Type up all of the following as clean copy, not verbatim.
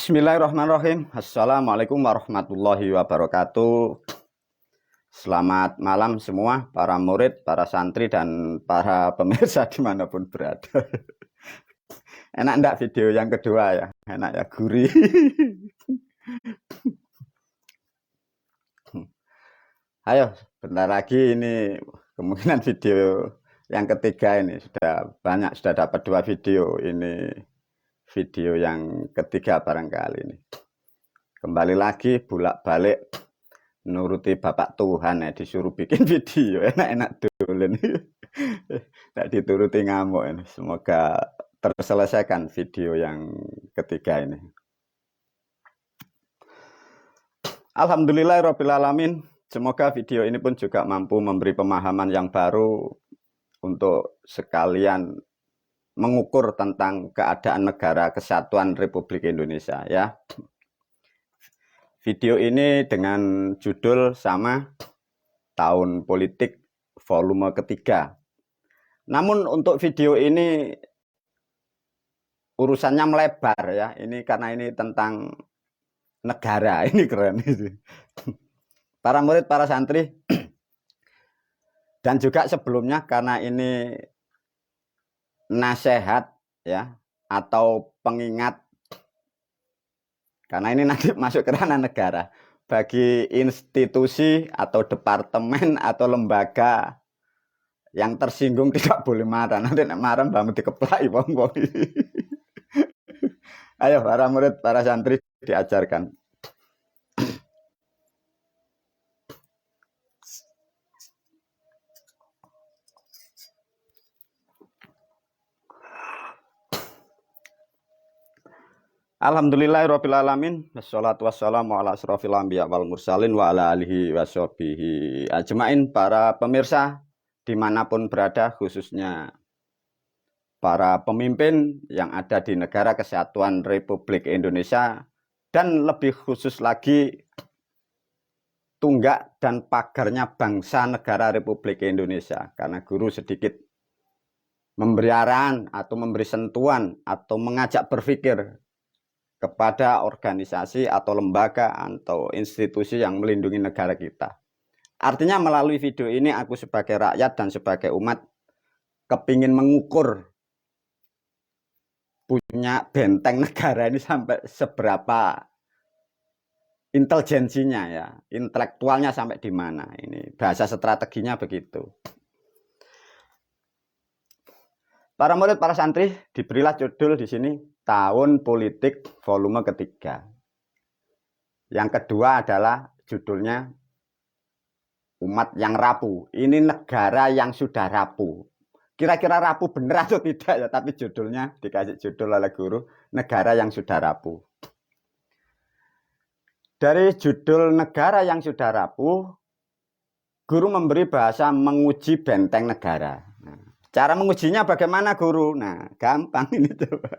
Bismillahirrahmanirrahim. Assalamualaikum warahmatullahi wabarakatuh. Selamat malam semua para murid, para santri, dan para pemirsa dimanapun berada. Enak enggak video yang kedua ya? Enak ya, gurih. Ayo, bentar lagi ini kemungkinan video yang ketiga ini sudah dapat 2 video. Ini video yang ketiga barangkali ini. Kembali lagi bolak-balik nuruti Bapak Tuhan ya, disuruh bikin video enak-enak dulu nih. Tidak dituruti ngamuk ini. Semoga terselesaikan video yang ketiga ini. Alhamdulillahirabbil alamin. Semoga video ini pun juga mampu memberi pemahaman yang baru untuk sekalian mengukur tentang keadaan negara kesatuan Republik Indonesia ya. Video ini dengan judul sama, Tahun Politik volume ketiga. Namun untuk video ini urusannya melebar ya. Ini karena ini tentang negara, ini keren itu. Para murid, para santri, dan juga sebelumnya karena ini nasihat ya atau pengingat, karena ini nanti masuk ke ranah negara, bagi institusi atau departemen atau lembaga yang tersinggung tidak boleh marah. Nanti marah bangun dikeplai wong-wong. Ayo para murid, para santri diajarkan. Alhamdulillahirabbil alamin. Wassalatu wassalamu ala asrofil anbiya wal mursalin wa ala alihi washabihi ajmain. Para pemirsa dimanapun berada, khususnya para pemimpin yang ada di negara kesatuan Republik Indonesia, dan lebih khusus lagi tunggak dan pagarnya bangsa negara Republik Indonesia. Karena guru sedikit memberi arahan atau memberi sentuhan atau mengajak berpikir kepada organisasi atau lembaga atau institusi yang melindungi negara kita. Artinya melalui video ini aku sebagai rakyat dan sebagai umat kepingin mengukur punya benteng negara ini sampai seberapa intelijensinya ya, intelektualnya sampai di mana. Ini bahasa strateginya begitu. Para murid, para santri, diberilah judul di sini Tahun Politik volume ketiga. Yang kedua adalah judulnya Umat yang Rapuh. Ini negara yang sudah rapuh. Kira-kira rapuh benar atau tidak ya, tapi judulnya dikasih judul oleh guru, negara yang sudah rapuh. Dari judul negara yang sudah rapuh, guru memberi bahasa menguji benteng negara. Nah, cara mengujinya bagaimana guru? Nah, gampang ini coba.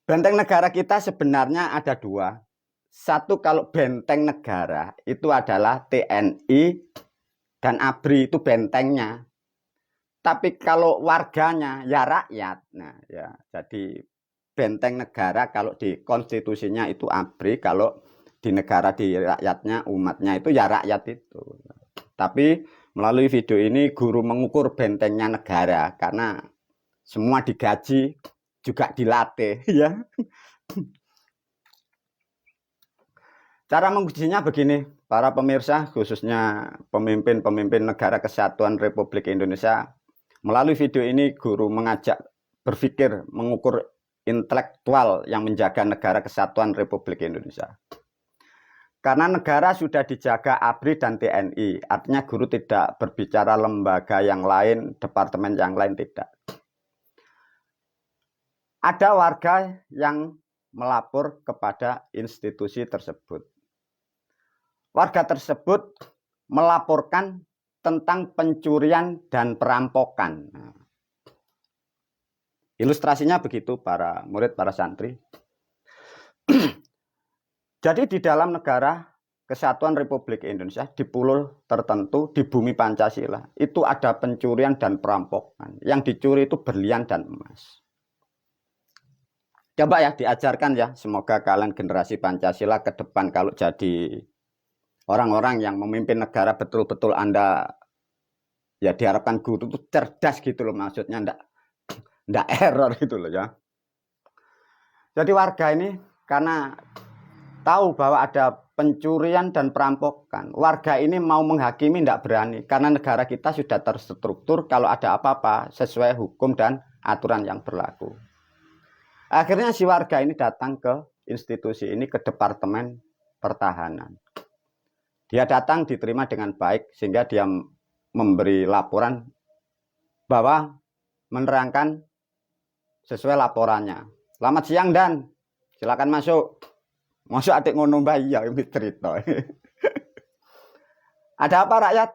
Benteng negara kita sebenarnya ada 2. Satu, kalau benteng negara itu adalah TNI dan ABRI, itu bentengnya. Tapi kalau warganya ya rakyat. Nah, ya, jadi benteng negara kalau di konstitusinya itu ABRI, kalau di negara di rakyatnya, umatnya itu ya rakyat itu. Tapi melalui video ini guru mengukur bentengnya negara karena semua digaji, juga dilatih ya. Cara mengujinya begini, para pemirsa, khususnya pemimpin-pemimpin negara kesatuan Republik Indonesia. Melalui video ini guru mengajak berpikir, mengukur intelektual yang menjaga negara kesatuan Republik Indonesia. Karena negara sudah dijaga ABRI dan TNI, artinya guru tidak berbicara lembaga yang lain, departemen yang lain, tidak. Ada warga yang melapor kepada institusi tersebut. Warga tersebut melaporkan tentang pencurian dan perampokan. Ilustrasinya begitu para murid, para santri. Jadi di dalam negara kesatuan Republik Indonesia, di pulau tertentu, di bumi Pancasila, itu ada pencurian dan perampokan. Yang dicuri itu berlian dan emas. Coba ya diajarkan ya, semoga kalian generasi Pancasila ke depan kalau jadi orang-orang yang memimpin negara betul-betul Anda ya diharapkan guru itu cerdas gitu loh, maksudnya ndak error gitu loh ya. Jadi warga ini karena tahu bahwa ada pencurian dan perampokan, warga ini mau menghakimi ndak berani karena negara kita sudah terstruktur kalau ada apa-apa sesuai hukum dan aturan yang berlaku. Akhirnya si warga ini datang ke institusi ini, ke Departemen Pertahanan. Dia datang diterima dengan baik sehingga dia memberi laporan bahwa menerangkan sesuai laporannya. Selamat siang Dan, silakan masuk. Masuk adik ngono mbak, iya ini cerita. Ada apa rakyat?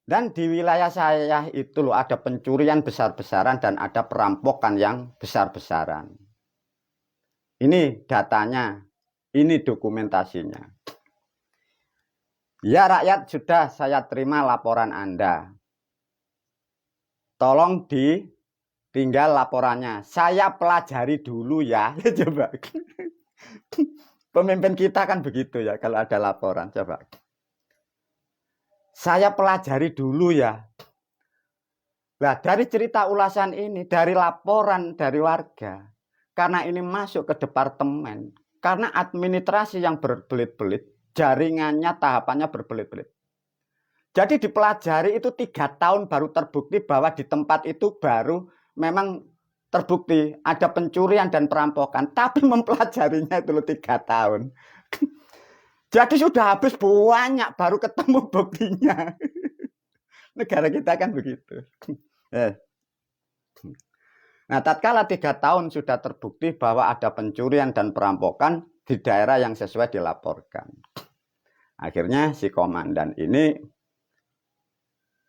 Dan di wilayah saya itu loh ada pencurian besar-besaran dan ada perampokan yang besar-besaran. Ini datanya, ini dokumentasinya. Ya rakyat, sudah saya terima laporan Anda. Tolong tinggal laporannya. Saya pelajari dulu ya. Coba. Pemimpin kita kan begitu ya kalau ada laporan. Coba. Saya pelajari dulu ya. Nah, dari cerita ulasan ini, dari laporan dari warga, karena ini masuk ke departemen, karena administrasi yang berbelit-belit, jaringannya, tahapannya berbelit-belit. Jadi dipelajari itu 3 tahun baru terbukti bahwa di tempat itu baru memang terbukti ada pencurian dan perampokan. Tapi mempelajarinya itu 3 tahun. Jadi sudah habis banyak baru ketemu buktinya. Negara kita kan begitu. Nah, tatkala 3 tahun sudah terbukti bahwa ada pencurian dan perampokan di daerah yang sesuai dilaporkan. Akhirnya si komandan ini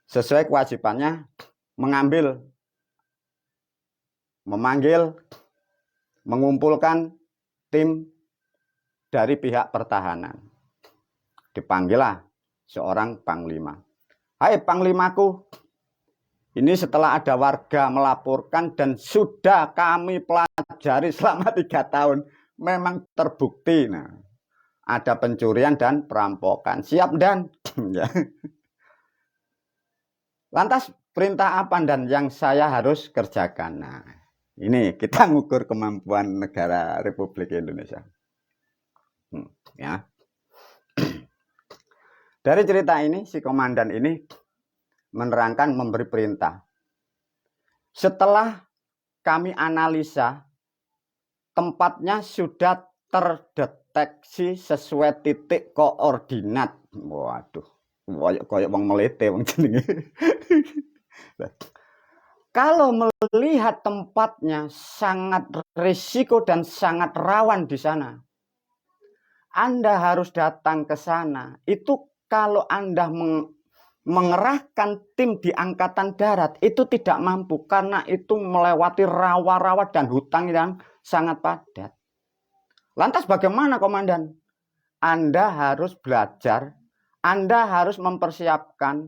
sesuai kewajibannya memanggil, mengumpulkan tim dari pihak pertahanan. Dipanggillah seorang panglima. Hai panglimaku, ini setelah ada warga melaporkan dan sudah kami pelajari selama 3 tahun, memang terbukti. Nah, ada pencurian dan perampokan. Siap Dan? Lantas perintah apa Dan yang saya harus kerjakan? Nah, ini kita ngukur kemampuan negara Republik Indonesia. Ya. Dari cerita ini, si komandan ini menerangkan, memberi perintah. Setelah kami analisa, tempatnya sudah terdeteksi sesuai titik koordinat. Waduh, koyok wong melete wong jenenge. Kalau melihat tempatnya sangat risiko dan sangat rawan di sana, Anda harus datang ke sana. Itu kalau Anda mengerahkan tim di Angkatan Darat itu tidak mampu karena itu melewati rawa-rawa dan hutan yang sangat padat. Lantas bagaimana komandan? Anda harus belajar, Anda harus mempersiapkan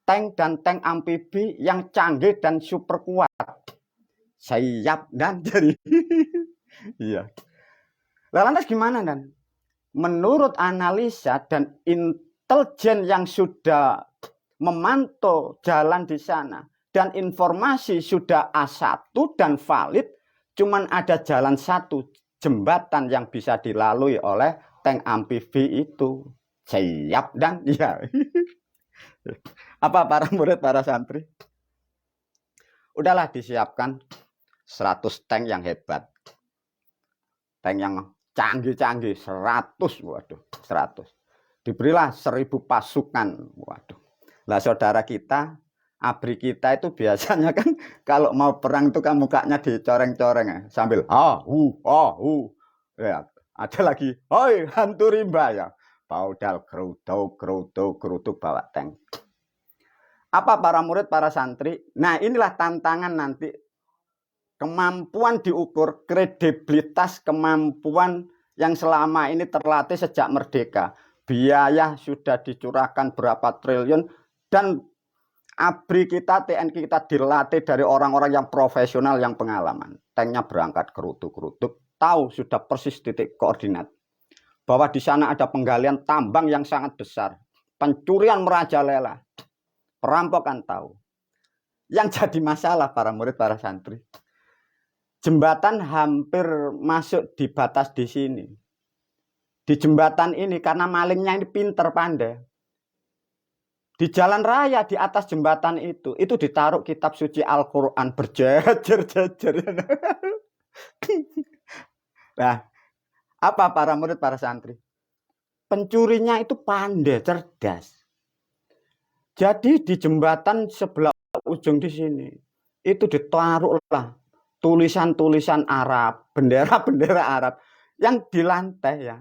tank dan tank amfibi yang canggih dan super kuat. Siap Dan jadi. Iya. Lantas gimana Dan? Menurut analisa dan intelijen yang sudah memantau jalan di sana dan informasi sudah A1 dan valid, cuman ada jalan satu, jembatan yang bisa dilalui oleh tank amfibi itu. Siap Dan ya. Apa para murid, para santri? Udahlah disiapkan 100 tank yang hebat. Tank yang canggih-canggih 100, waduh, 100. Diberilah 1000 pasukan, waduh. Lah saudara kita, ABRI kita itu biasanya kan kalau mau perang itu kan mukanya dicoreng-coreng ya, sambil ya, ada lagi, hoi hantu rimba ya, baudal gerutuk bawa tank. Apa para murid, para santri? Nah inilah tantangan nanti. Kemampuan diukur, kredibilitas kemampuan yang selama ini terlatih sejak merdeka. Biaya sudah dicurahkan berapa triliun dan ABRI kita, TNI kita dilatih dari orang-orang yang profesional, yang pengalaman. tanknya berangkat kerutuk-kerutuk, tahu sudah persis titik koordinat. Bahwa di sana ada penggalian tambang yang sangat besar. Pencurian merajalela. Perampokan tahu. Yang jadi masalah para murid, para santri. Jembatan hampir masuk di batas di sini. Di jembatan ini karena malingnya ini pinter pandai. Di jalan raya di atas jembatan itu ditaruh kitab suci Al-Quran berjejer-jejer. Nah, apa para murid, para santri? Pencurinya itu pandai, cerdas. Jadi di jembatan sebelah ujung di sini itu ditaruhlah tulisan-tulisan Arab, bendera-bendera Arab yang di lantai ya.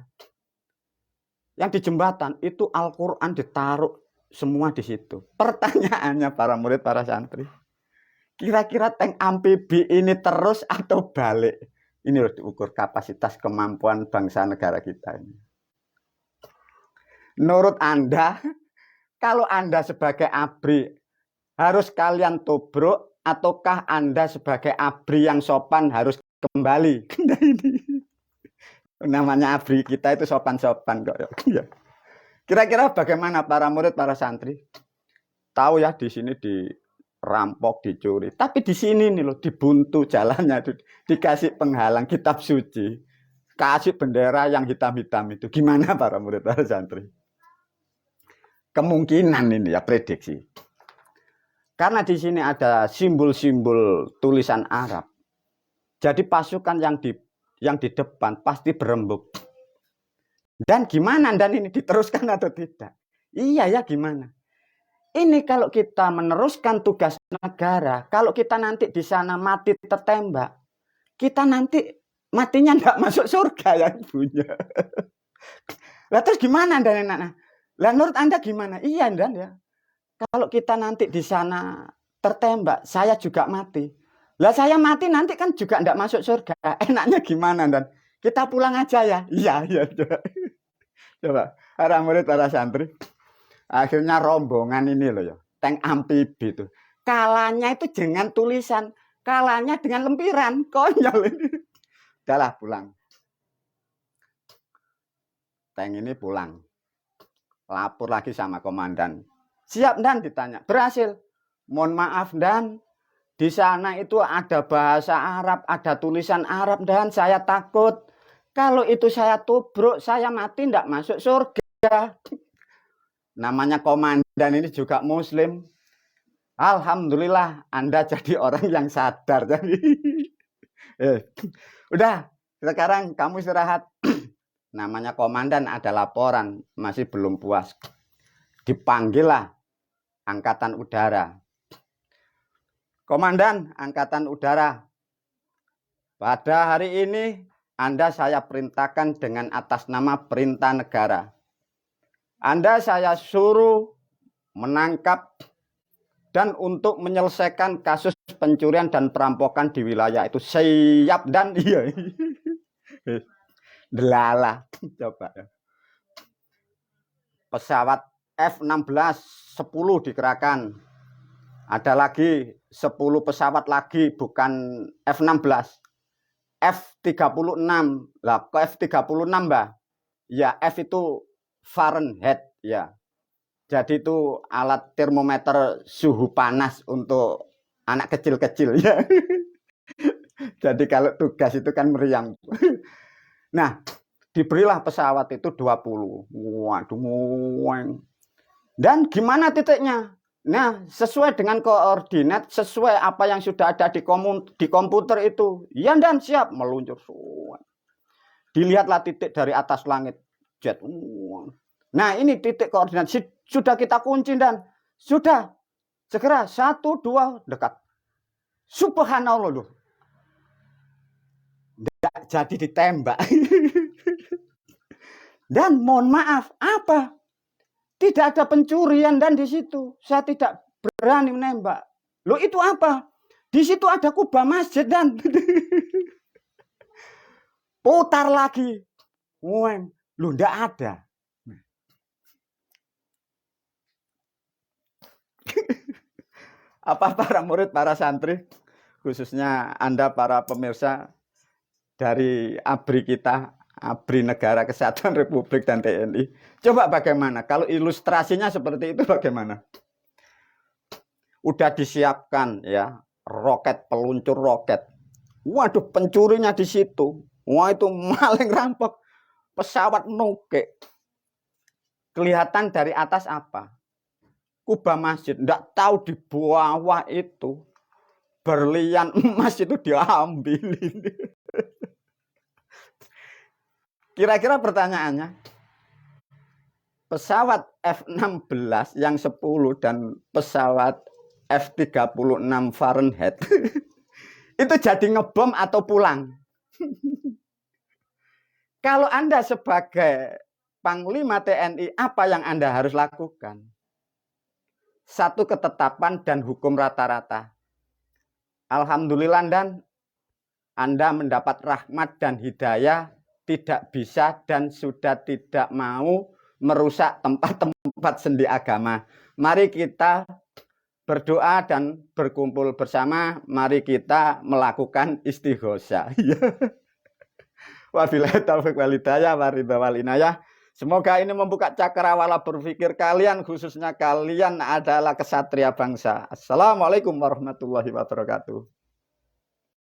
Yang di jembatan itu Al-Quran ditaruh semua di situ. Pertanyaannya para murid, para santri, kira-kira tank amfibi ini terus atau balik? Ini harus diukur kapasitas kemampuan bangsa negara kita ini. Menurut Anda, kalau Anda sebagai ABRI harus kalian tubruk, ataukah Anda sebagai ABRI yang sopan harus kembali? Namanya ABRI kita itu sopan-sopan kok. Kira-kira bagaimana para murid, para santri? Tahu ya di sini dirampok, dicuri. Tapi di sini nih loh, dibuntu jalannya itu, dikasih penghalang kitab suci, kasih bendera yang hitam-hitam itu. Gimana para murid, para santri? Kemungkinan ini ya prediksi. Karena di sini ada simbol-simbol tulisan Arab. Jadi pasukan yang di depan pasti berembuk. Dan gimana dan ini diteruskan atau tidak? Iya ya gimana? Ini kalau kita meneruskan tugas negara, kalau kita nanti di sana mati tertembak, kita nanti matinya nggak masuk surga ya ibunya. Lah terus gimana dan enak? Lah menurut Anda gimana? Iya dan ya. Kalau kita nanti di sana tertembak, saya juga mati. Lah saya mati nanti kan juga nggak masuk surga. Enaknya gimana dan? Kita pulang aja ya. Iya. Coba, para murid, para santri. Akhirnya rombongan ini loh ya, tank amfibi itu. Kalanya itu dengan tulisan, kalanya dengan lempiran, konyol ini. Udahlah pulang. Tank ini pulang. Lapor lagi sama komandan. Siap dan ditanya, berhasil. Mohon maaf dan di sana itu ada bahasa Arab, ada tulisan Arab dan saya takut. Kalau itu saya tubruk, saya mati tidak masuk surga. Namanya komandan ini juga muslim. Alhamdulillah Anda jadi orang yang sadar. Jadi, udah sekarang kamu istirahat. Namanya komandan ada laporan, masih belum puas. Dipanggillah Angkatan Udara. Komandan Angkatan Udara, pada hari ini Anda saya perintahkan dengan atas nama perintah negara. Anda saya suruh menangkap dan untuk menyelesaikan kasus pencurian dan perampokan di wilayah itu. Siap dan iya. Delala. Coba. Pesawat F-16 10 dikerahkan. Ada lagi 10 pesawat lagi, bukan F-16. F-36. Lah, kok F-36, Mbak? Ya, F itu Fahrenheit, ya. Jadi itu alat termometer suhu panas untuk anak kecil-kecil, ya. Jadi kalau tugas itu kan meriang. Nah, diberilah pesawat itu 20. Waduh. Dan gimana titiknya? Nah, sesuai dengan koordinat, sesuai apa yang sudah ada di komputer itu. Ya dan siap meluncur. Dilihatlah titik dari atas langit. Jet. Nah, ini titik koordinat. Sudah kita kunci dan sudah. Segera 1, 2 dekat. Subhanallah loh. Tidak jadi ditembak. Dan mohon maaf, apa? Tidak ada pencurian dan di situ saya tidak berani menembak. Loh itu apa? Di situ ada kubah masjid dan putar lagi. Loh enggak ada. Apa para murid, para santri? khususnya Anda para pemirsa dari ABRI kita, ABRI Negara Kesatuan Republik dan TNI. Coba bagaimana? Kalau ilustrasinya seperti itu bagaimana? Udah disiapkan ya, roket, peluncur roket. Waduh, pencurinya di situ. Wah, itu maling rampok. Pesawat nuke. Kelihatan dari atas apa? Kubah masjid. Nggak tahu di bawah itu berlian emas itu diambil. Kira-kira pertanyaannya, pesawat F-16 yang 10 dan pesawat F-36 Fahrenheit itu jadi ngebom atau pulang? Kalau Anda sebagai Panglima TNI, apa yang Anda harus lakukan? Satu, ketetapan dan hukum rata-rata. Alhamdulillah, dan Anda mendapat rahmat dan hidayah, tidak bisa dan sudah tidak mau merusak tempat-tempat sendi agama. Mari kita berdoa dan berkumpul bersama. Mari kita melakukan istighosah. Wabillahi taufiq wal hidayah waridha wal inayah. Semoga ini membuka cakrawala berpikir kalian, khususnya kalian adalah kesatria bangsa. Assalamualaikum warahmatullahi wabarakatuh.